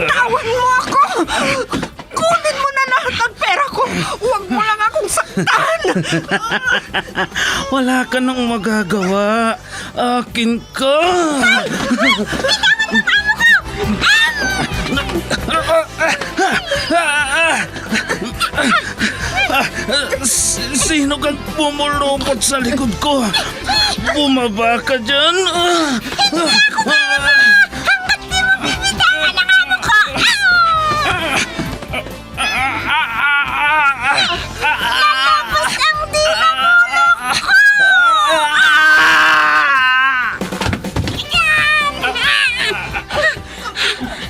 Bitawan mo ako! Kunin mo na lahat ng pera ko! Huwag mo lang akong saktan! Wala ka nang magagawa. Akin ka. Sino kang pumulupot sa likod ko? Bumaba ka dyan.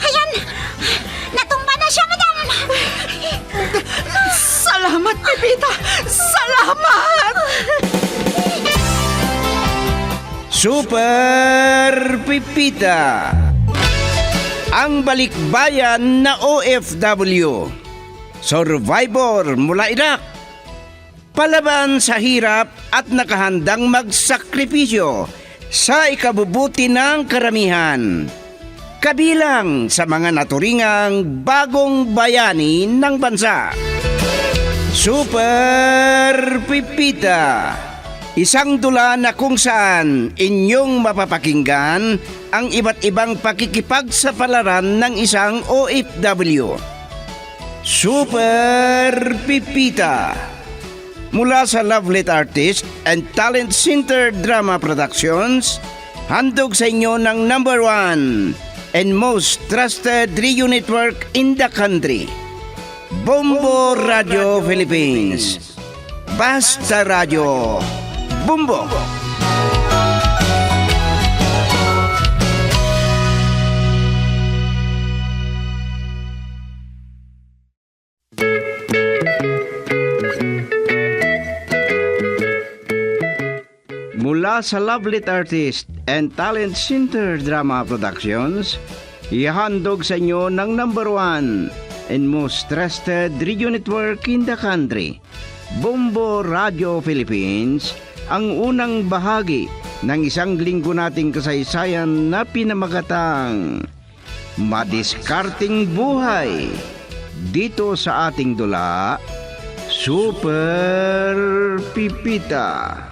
Ayan! Natumba na siya, madam! Salamat, Pepita! Salamat! Super Pipita, ang balikbayan na OFW, survivor mula Iraq, palaban sa hirap at nakahandang magsakripisyo sa ikabubuti ng karamihan, kabilang sa mga naturingang bagong bayani ng bansa. Super Pipita, isang dula na kung saan inyong mapapakinggan ang iba't ibang pakikipagsapalaran ng isang OFW. Super Pipita, mula sa Lovelet Artist and Talent Center Drama Productions, handog sa inyo ng #1 and most trusted radio network in the country, Bombo Radio Philippines. Basta Radio Bombo. Mula sa Lovelet Artist and Talent Center Drama Productions, ihandog sa inyo ng #1 and most trusted radio network in the country, Bombo Radio Philippines, ang unang bahagi ng isang linggo nating kasaysayan na pinamagatang Madiskarting Buhay, dito sa ating dula, Super Pipita.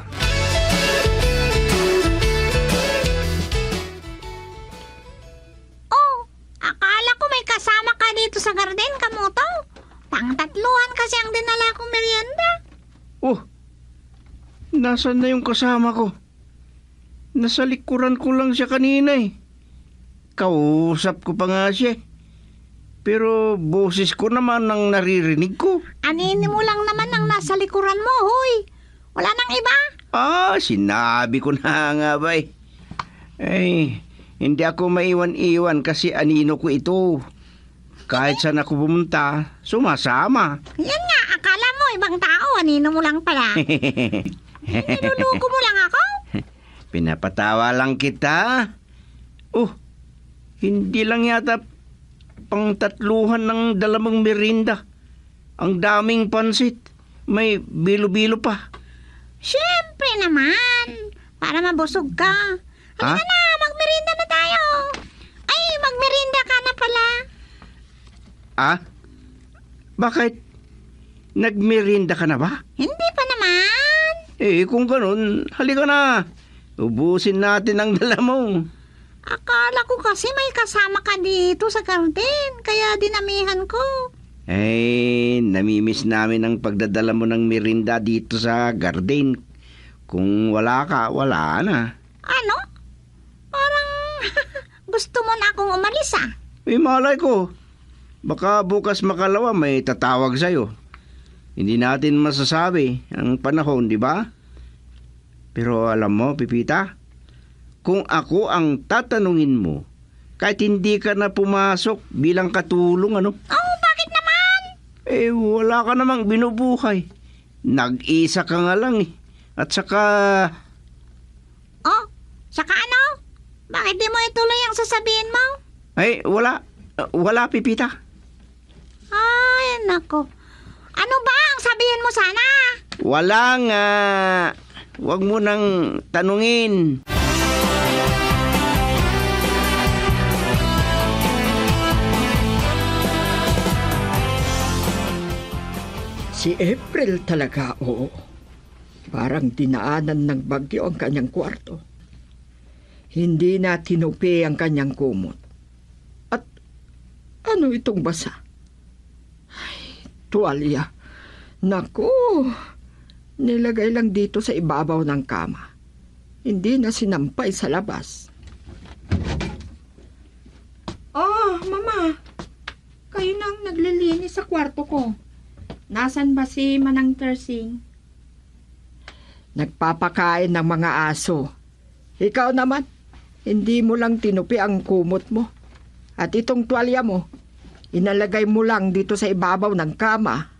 Akala ko may kasama ka dito sa garden, kamuto. Pang-tatluhan kasi ang dinala kong merienda. Oh, nasan na yung kasama ko? Nasa likuran ko lang siya kanina eh. Kausap ko pa nga siya. Pero boses ko naman ang naririnig ko. Anini mo lang naman ang nasa likuran mo, huy. Wala nang iba. Sinabi ko na nga ba eh. Hindi ako maiwan-iwan kasi anino ko ito. Kahit saan ako pumunta, sumasama. Yan nga, akala mo ibang tao, anino mo lang pala. Niluluko mo lang ako? Pinapatawa lang kita. Hindi lang yata pang-tatluhan ng dalamang merinda. Ang daming pansit. May bilo-bilo pa. Siyempre naman. Para mabusog ka. Halika na, magmerinda na tayo. Ay, magmerinda ka na pala. Bakit? Nagmerinda ka na ba? Hindi pa naman. Kung ganun, halika na. Ubusin natin ang dala mo. Akala ko kasi may kasama ka dito sa garden, kaya dinamihan ko. Namimiss namin ang pagdadala mo ng merinda dito sa garden. Kung wala ka, wala na. Ano? Parang gusto mo na akong umalis Malay ko. Baka bukas makalawa may tatawag sa'yo. Hindi natin masasabi ang panahon, di ba? Pero alam mo, Pipita, kung ako ang tatanungin mo, kahit hindi ka na pumasok bilang katulong, Bakit naman? Wala ka namang binubuhay. Nag-isa ka nga lang eh. At saka... Saka ano? Bakit di mo ituloy ang sasabihin mo? Wala. Wala, Pipita. Ay, nako. Ano ba ang sabihin mo sana? Wala nga. Huwag mo nang tanungin. Si April talaga, oo. Parang dinaanan ng bagyo ang kanyang kwarto. Hindi na tinupi ang kanyang kumot. At ano itong basa? Ay, tuwalya. Naku, nilagay lang dito sa ibabaw ng kama. Hindi na sinampay sa labas. Oh, Mama. Kayo nang naglilinis sa kwarto ko. Nasaan ba si Manang Tersing? Nagpapakain ng mga aso. Ikaw naman, hindi mo lang tinupi ang kumot mo. At itong tuwalya mo, inalagay mo lang dito sa ibabaw ng kama.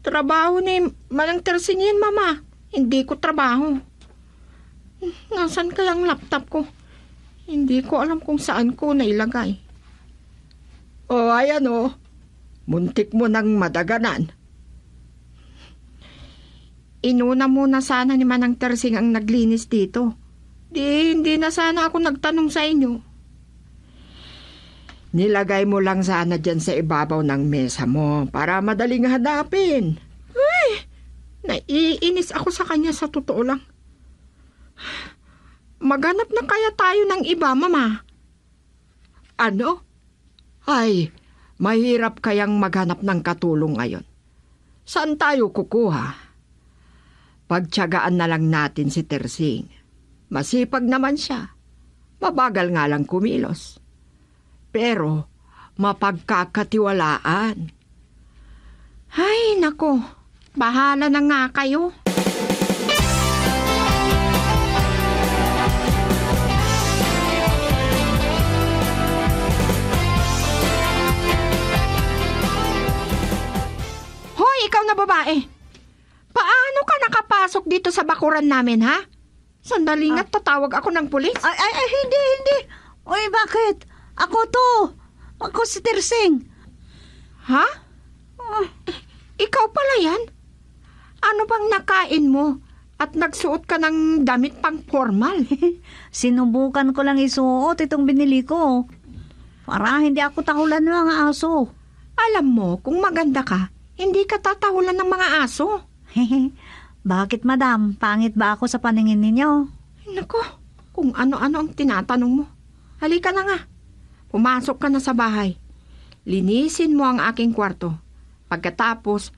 Trabaho ni Manang Tersing yan, Mama. Hindi ko trabaho. Nasaan kaya ang laptop ko? Hindi ko alam kung saan ko nailagay. O, ayan o. Muntik mo nang madaganan. Inuna muna sana ni Manang Tersing ang naglinis dito. Hindi na sana ako nagtanong sa inyo. Nilagay mo lang sana dyan sa ibabaw ng mesa mo para madaling hanapin. Ay, naiinis ako sa kanya sa totoo lang. Maghanap na kaya tayo ng iba, Mama? Ano? Ay, mahirap kayang maghanap ng katulong ngayon. Saan tayo kukuha? Pagtiyagaan na lang natin si Tersing. Masipag naman siya. Mabagal nga lang kumilos. Pero mapagkakatiwalaan. Ay, nako. Bahala na nga kayo. Hoy, ikaw na babae. Paano ka nakapasok dito sa bakuran namin, ha? Sandali nga't tatawag ako ng pulis. Ay, hindi. Uy, bakit? Ako to. Ako si Tersing. Ha? Ikaw pala yan? Ano bang nakain mo at nagsuot ka ng damit pang formal? Sinubukan ko lang isuot itong binili ko. Para hindi ako tahulan ng mga aso. Alam mo, kung maganda ka, hindi ka tatahulan ng mga aso. Bakit, madam? Pangit ba ako sa paningin ninyo? Ay, nako, kung ano-ano ang tinatanong mo. Halika na nga. Pumasok ka na sa bahay. Linisin mo ang aking kwarto. Pagkatapos,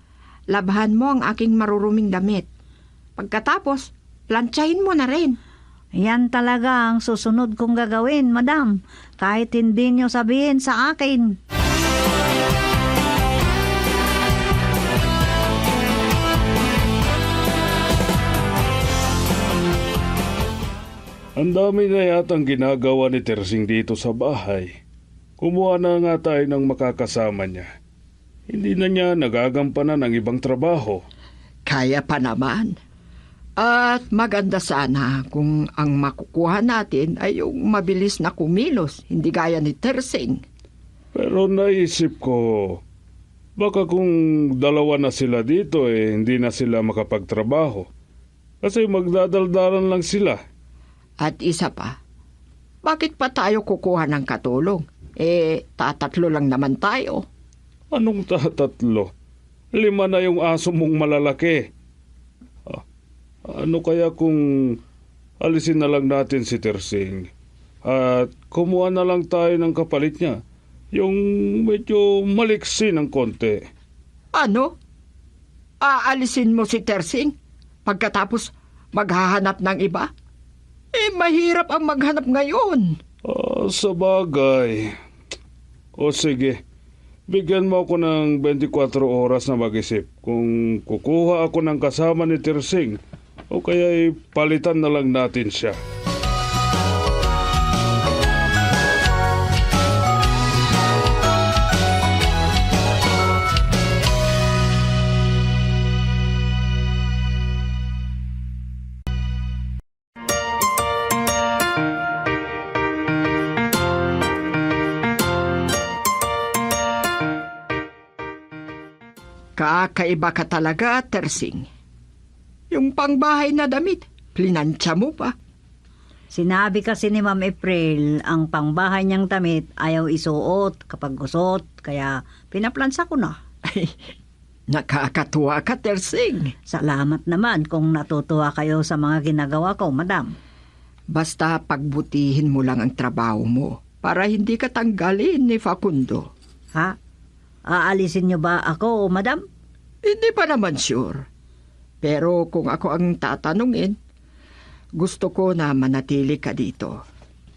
labhan mo ang aking maruruming damit. Pagkatapos, plantsahin mo na rin. Yan talaga ang susunod kong gagawin, madam. Kahit hindi nyo sabihin sa akin. Ang dami na yatang ginagawa ni Tersing dito sa bahay. Kumuha na nga tayo ng makakasama niya. Hindi na niya nagagampanan ng ibang trabaho. Kaya pa naman. At maganda sana kung ang makukuha natin ay yung mabilis na kumilos, hindi gaya ni Tersing. Pero naisip ko, baka kung dalawa na sila dito hindi na sila makapagtrabaho. Kasi magdadaldalan lang sila. At isa pa, bakit pa tayo kukuha ng katulong? Tatatlo lang naman tayo. Anong tatatlo? 5 na yung aso mong malalaki. Ano kaya kung alisin na lang natin si Tersing at kumuha na lang tayo ng kapalit niya? Yung medyo maliksi ng konti. Ano? Aalisin mo si Tersing? Pagkatapos maghahanap ng iba? Mahirap ang maghanap ngayon. Sa bagay. O sige, bigyan mo ako ng 24 oras na mag-isip kung kukuha ako ng kasama ni Tersing o kaya palitan na lang natin siya. Kakaiba ka talaga, Tersing. Yung pangbahay na damit, plinansya mo pa. Sinabi kasi ni Ma'am April, ang pangbahay niyang damit ayaw isuot kapag gusot, kaya pinaplansa ko na. Ay, Nakakatuwa ka, Tersing. Salamat naman kung natutuwa kayo sa mga ginagawa ko, madam. Basta pagbutihin mo lang ang trabaho mo para hindi ka tanggalin ni Facundo. Ha? Aalisin niyo ba ako, madam? Hindi pa naman sure. Pero kung ako ang tatanungin, gusto ko na manatili ka dito.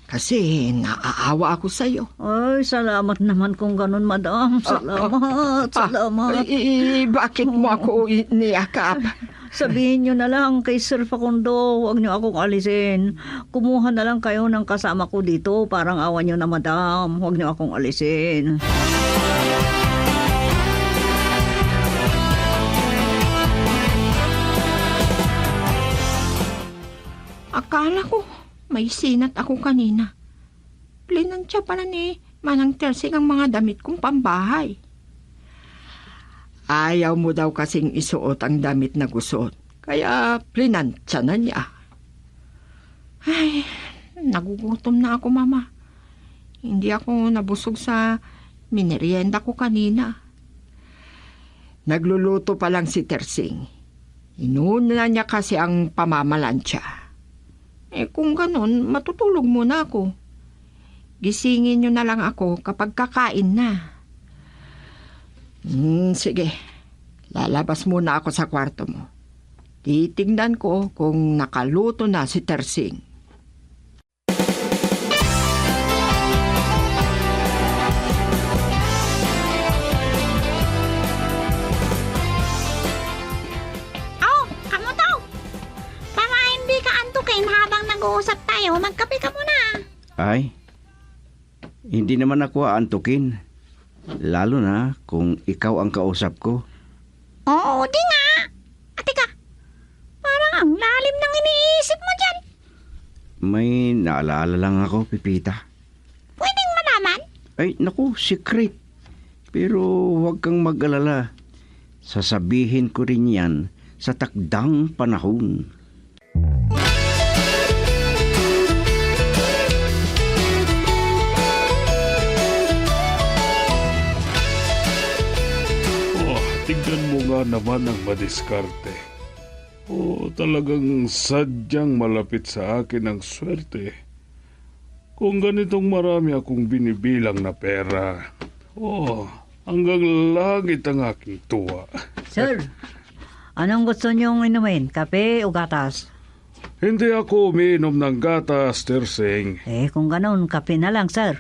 Kasi naaawa ako sa'yo. Ay, salamat naman kung ganun, madam. Salamat, salamat. Bakit mo ako niyakap? Sabihin niyo na lang kay Sir Facundo, huwag niyo akong alisin. Kumuha na lang kayo ng kasama ko dito. Parang awan niyo na, madam. Huwag niyo akong alisin. Akala ko, may sinat ako kanina. Plinansya pala ni Manang Tersing ang mga damit kong pambahay. Ayaw mo daw kasing isuot ang damit na gusot, kaya plinansya na niya. Ay, nagugutom na ako, Mama. Hindi ako nabusog sa minerienda ko kanina. Nagluluto pa lang si Tersing. Inuna niya kasi ang pamamalansya. Kung ganun, matutulog muna ako. Gisingin niyo na lang ako kapag kakain na. Sige, lalabas muna ako sa kwarto mo. Titignan ko kung nakaluto na si Tersing. Kamu daw. Para hindi ka antukin habang nag-uusap tayo, magkape ka muna. Ay, hindi naman ako aantukin. Lalo na kung ikaw ang kausap ko. Oo, di nga. Ate ka, parang ang lalim ng iniisip mo dyan. May naalala lang ako, Pipita. Pwedeng malaman? Ay, naku, secret. Pero huwag kang mag-alala. Sasabihin ko rin yan sa takdang panahon. Tignan mo nga naman ang madiskarte. Talagang sadyang malapit sa akin ang swerte. Kung ganitong marami akong binibilang na pera, hanggang langit ang aking tuwa. Sir, anong gusto niyong inumin? Kape o gatas? Hindi ako umiinom ng gatas, Tersing. Kung ganun, kape na lang, sir.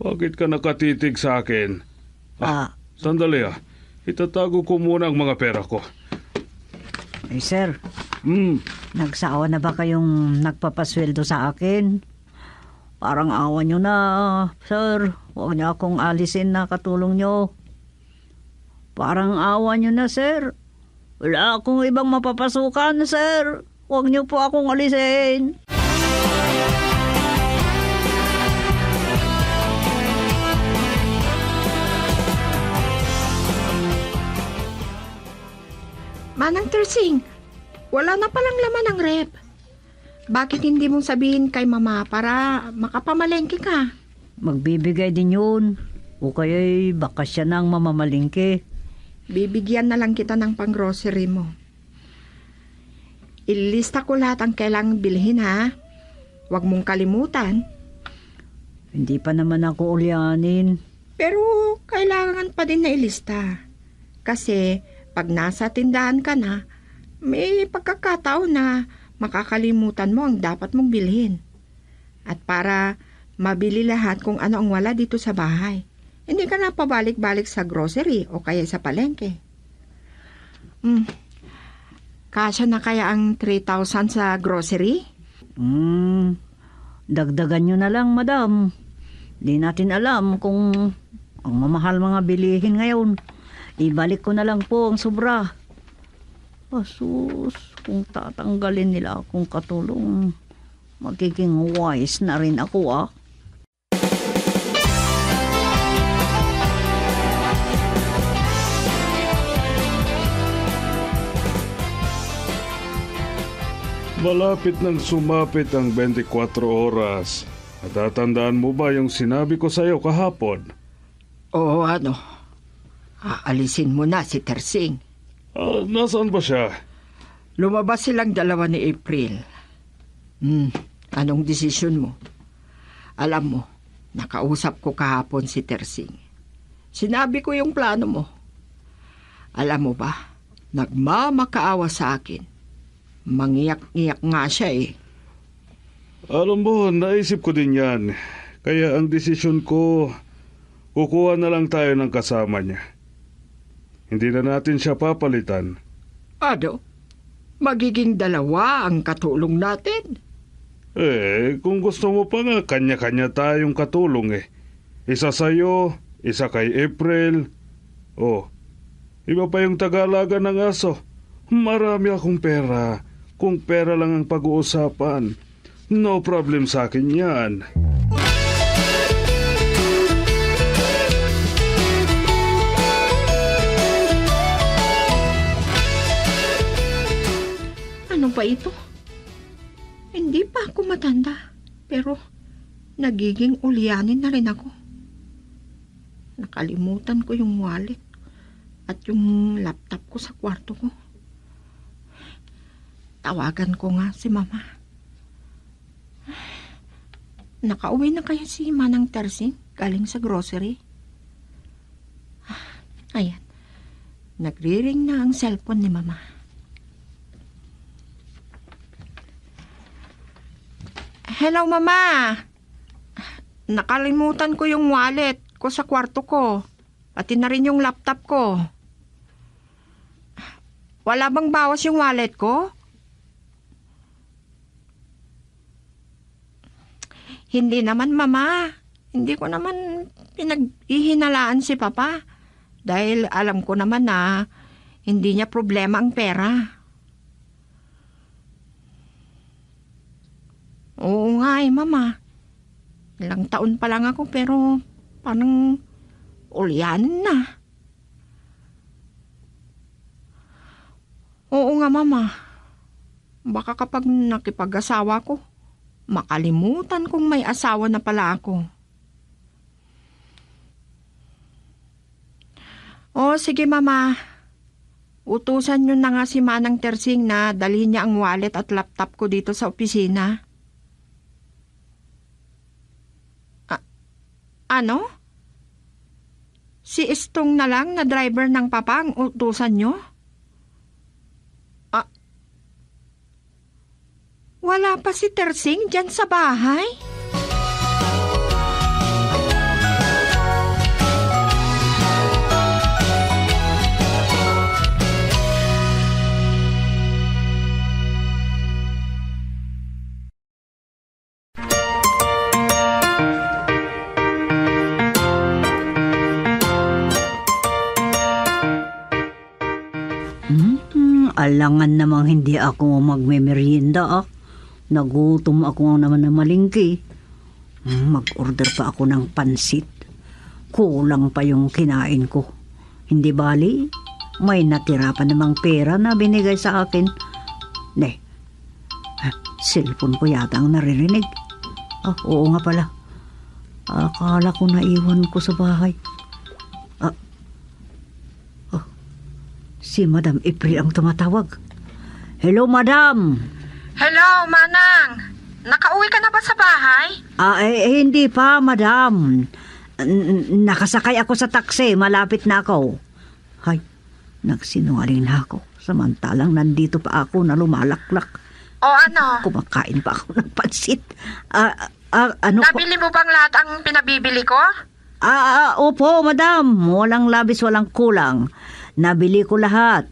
Bakit ka nakatitig sa akin? Sandali Itatago ko muna ang mga pera ko. Sir, nagsawa na ba kayong nagpapasweldo sa akin? Parang awa nyo na, sir. Huwag niyo akong alisin na katulong nyo. Parang awa nyo na, sir. Wala akong ibang mapapasukan, sir. Huwag niyo po akong alisin. Manang Tersing, wala na palang laman ang rep. Bakit hindi mong sabihin kay Mama para makapamalengke ka? Magbibigay din yun. O kaya'y baka siya nang mamamalingke. Bibigyan na lang kita ng pang-grocery mo. Ilista ko lahat ang kailangang bilhin, ha? Huwag mong kalimutan. Hindi pa naman ako ulyanin. Pero kailangan pa din na ilista. Kasi pag nasa tindahan ka na, may pagkakataon na makakalimutan mo ang dapat mong bilhin. At para mabili lahat kung ano ang wala dito sa bahay, hindi ka na pabalik-balik sa grocery o kaya sa palengke. Kasya na kaya ang 3,000 sa grocery? Dagdagan nyo na lang, madam. Di natin alam kung ang mamahal mga bilihin ngayon. Ibalik ko na lang po ang sobra. Asus, kung tatanggalin nila akong katulong, magiging wise na rin ako, Malapit nang sumapit ang 24 oras. Natatandaan mo ba yung sinabi ko sa'yo kahapon? O ano, aalisin mo na si Tersing. Nasaan ba siya? Lumabas silang dalawa ni April. Anong desisyon mo? Alam mo, nakausap ko kahapon si Tersing. Sinabi ko yung plano mo. Alam mo ba, nagmamakaawa sa akin. Mangiyak-ngiyak nga siya eh. Alam mo, naisip ko din yan. Kaya ang desisyon ko, kukuha na lang tayo ng kasama niya. Hindi na natin siya papalitan. Ano? Magiging dalawa ang katulong natin? Kung gusto mo pa nga, kanya-kanya tayong katulong eh. Isa sa'yo, isa kay April. Iba pa yung tagalaga ng aso. Marami akong pera. Kung pera lang ang pag-uusapan, no problem sa akin yan. Ano ba ito? Hindi pa ako matanda, pero nagiging ulyanin na rin ako. Nakalimutan ko yung wallet at yung laptop ko sa kwarto ko. Tawagan ko nga si Mama. Nakauwi na kaya si Manang Tersing galing sa grocery? Ayan, nagri-ring na ang cellphone ni Mama. Hello, Mama. Nakalimutan ko yung wallet ko sa kwarto ko. Pati na rin yung laptop ko. Wala bang bawas yung wallet ko? Hindi naman, Mama. Hindi ko naman pinag-ihinalaan si Papa. Dahil alam ko naman na hindi niya problema ang pera. Oo nga Mama. Ilang taon pa lang ako pero parang ulyanin na. Oo nga, Mama. Baka kapag nakipag-asawa ko, makalimutan kong may asawa na pala ako. O, sige, Mama. Utusan nyo na nga si Manang Tersing na dalhin niya ang wallet at laptop ko dito sa opisina. Ano? Si Istong na lang na driver ng Papa ang utusan nyo? Wala pa si Tersing dyan sa bahay? Alangan namang hindi ako magme-merienda. Nagutom ako naman na malingki. Mag-order pa ako ng pansit. Kulang pa yung kinain ko. Hindi bali, may natira pa namang pera na binigay sa akin. Cellphone ko yata ang naririnig. Oo nga pala. Akala ko naiwan ko sa bahay. Si Madam April ang tumatawag. Hello, Madam! Hello, Manang! Nakauwi ka na ba sa bahay? Hindi pa, Madam. Nakasakay ako sa taxi. Malapit na ako. Nagsinungaling na ako. Samantalang nandito pa ako na lumalaklak. O ano? Kumakain pa ako ng pansit. Nabili mo bang lahat ang pinabibili ko? Opo, Madam. Walang labis, walang kulang. Nabili ko lahat.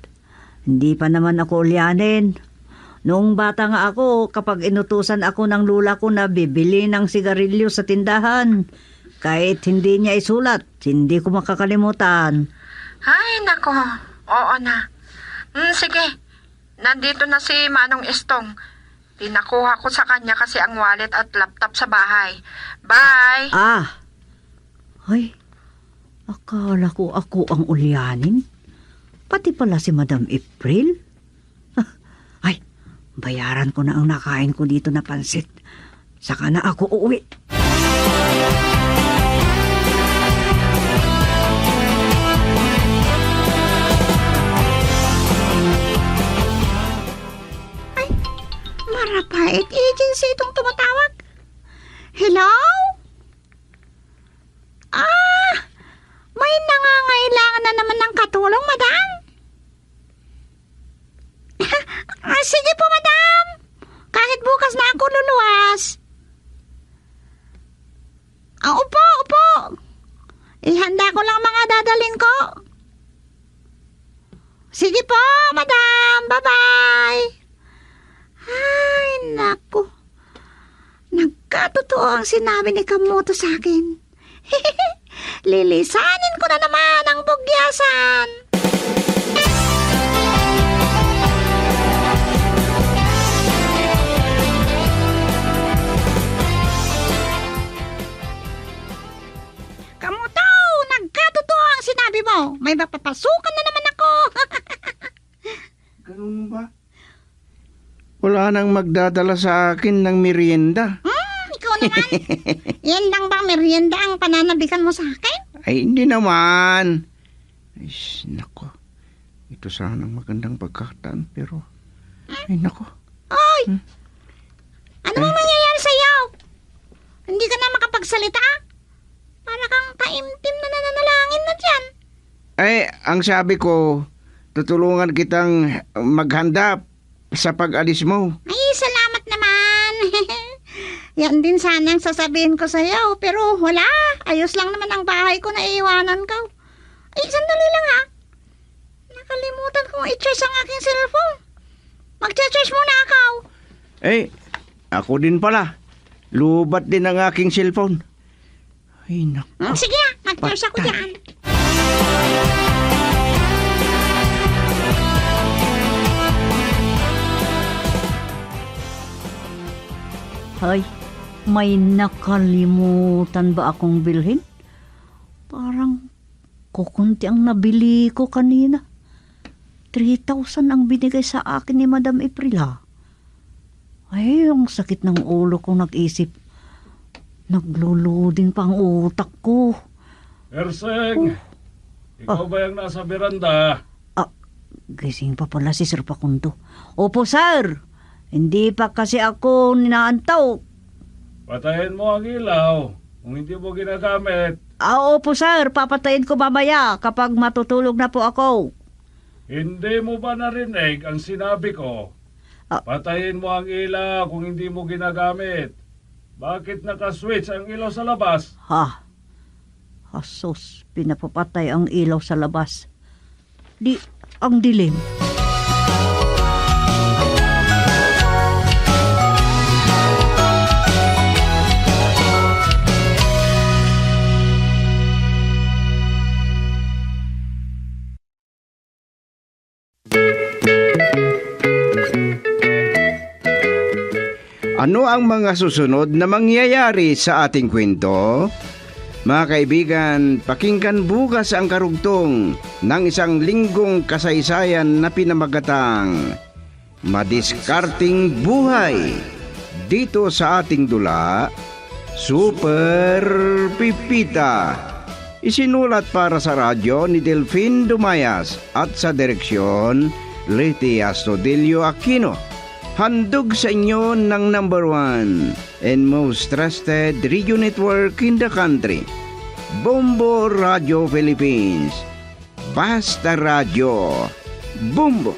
Hindi pa naman ako ulyanin. Noong bata nga ako, kapag inutusan ako ng lula ko na bibili ng sigarilyo sa tindahan, kahit hindi niya isulat, hindi ko makakalimutan. Ay, nako. Oo na. Sige. Nandito na si Manong Istong. Pinakuha ko sa kanya kasi ang wallet at laptop sa bahay. Bye! Akala ko ako ang ulyanin. Pati pala si Madam April. Bayaran ko na ang nakain ko dito na pansit. Saka na ako uuwi. Parapait agency itong tumatawag. Hello? May nangangailangan na naman ng katulong, madam? Sige po, madam. Kahit bukas na ako luluwas. Upo. Ihanda ko lang mga dadalhin ko. Sige po, madam. Bye-bye. Ay, naku. Nagkatotoo ang sinabi ni Kamoto sa akin. Lilisanin ko na naman ang bugyasan. Kamoto, nagkatotoo ang sinabi mo. May mapapasukan na naman ako. Ganun ba? Wala nang magdadala sa akin ng merienda. Ikaw naman. Yan lang bang merienda ang pananabikan mo sa akin? Ay, hindi naman. Ay, nako. Ito sanang magandang pagkakataon, pero... Ay, nako. Ay! Ano bang mangyayari sa'yo? Hindi ka na makapagsalita? Para kang taimtim na nananalangin na dyan. Ay, ang sabi ko, tutulungan kitang maghanda sa pag-alis mo. Ay, salamat naman. Yan din sana ang sasabihin ko sa'yo. Pero wala. Ayos lang naman ang bahay ko na iiwanan ka. Ay, sandali lang ha. Nakalimutan kong i-charge ang aking cellphone. Mag-charge muna ako. Eh, ako din pala. Lubat din ang aking cellphone. Ay, nako. Sige na, mag-charge ako Patay. dyan. Ay, may nakalimutan ba akong bilhin? Parang kukunti ang nabili ko kanina. 3,000 ang binigay sa akin ni Madam Aprila. Ay, ang sakit ng ulo ko nag-isip. Nagluluding pa ang utak ko. Erseng, ikaw ba yung nasa beranda? Gising pa pala si Sir Facundo. Opo, sir. Hindi pa kasi ako ninaantaw. Patayin mo ang ilaw kung hindi mo ginagamit. Opo, sir. Papatayin ko mamaya kapag matutulog na po ako. Hindi mo ba narinig ang sinabi ko? Patayin mo ang ilaw kung hindi mo ginagamit. Bakit nakaswitch ang ilaw sa labas? Ha? Asos, pinapapatay ang ilaw sa labas. Ang dilim. Ano ang mga susunod na mangyayari sa ating kwento? Mga kaibigan, pakinggan bukas ang karugtong ng isang linggong kasaysayan na pinamagatang Madiskarting Buhay. Dito sa ating dula, Super Pipita. Isinulat para sa radyo ni Delfin Dumayas at sa direksyon Leti Astudillo Aquino. Handog sa inyo ng number 1 and most trusted radio network in the country, Bombo Radio Philippines. Basta Radio. Bombo!